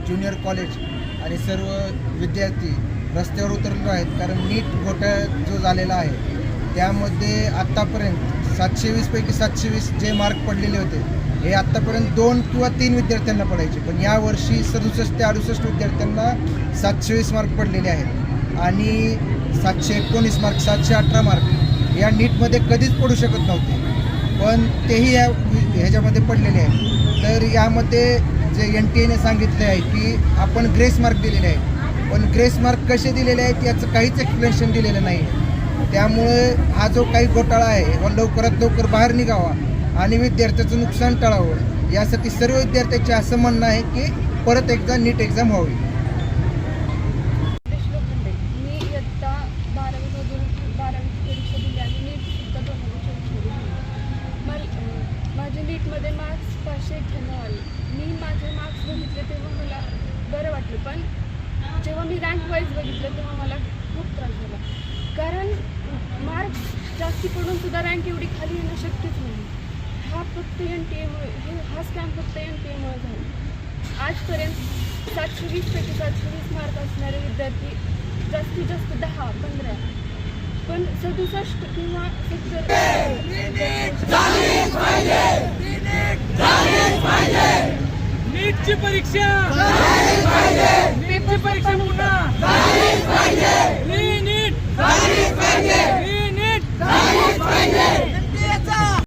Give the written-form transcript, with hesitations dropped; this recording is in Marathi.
ज्युनियर कॉलेज आणि सर्व विद्यार्थी रस्त्यावर उतरलेले आहेत. कारण नीट घोटाळा जो झालेला आहे त्यामध्ये आत्तापर्यंत 720पैकी 720 जे मार्क पडलेले होते हे आत्तापर्यंत 2 किंवा 3 विद्यार्थ्यांना पडायचे, पण यावर्षी 67 ते 68 विद्यार्थ्यांना 720 मार्क पडलेले आहेत आणि 719 मार्क 718 मार्क या नीटमध्ये कधीच पडू शकत नव्हते, पण तेही ह्याच्यामध्ये पडलेले आहेत. तर यामध्ये जे NTA ने सांगितले आहे की आपण ग्रेस मार्क दिलेले आहेत, पण ग्रेस मार्क कसे दिलेले आहेत याचं काहीच एक्सप्लेनेशन दिलेलं नाही. त्यामुळे हा जो काही घोटाळा आहे लवकरात लवकर बाहेर निघावा आणि विद्यार्थ्याचं नुकसान टाळावं यासाठी सर्व विद्यार्थ्यांचे असं म्हणणं आहे की परत एकदा नीट एक्झाम व्हावी. मी इयत्ता 12वी परीक्षा दिली आणि नीटसुद्धा 2024 माझे नीटमध्ये मार्क्स 591 आले. मी माझे मार्क्स बघितले तेव्हा मला बरं वाटलं, पण जेव्हा मी रँक वाईज बघितलं तेव्हा मला खूप त्रास झाला. कारण मार्क्स जास्ती पडून सुद्धा रँक एवढी खाली येणं शक्यच नाही. हा फक्त NTA हा स्कॅम फक्त NTA झाला. आजपर्यंत 720पैकी 720 मार्क असणारे विद्यार्थी जास्तीत जास्त 10-15, पण 67 किंवा 70 नीटची परीक्षा पुन्हा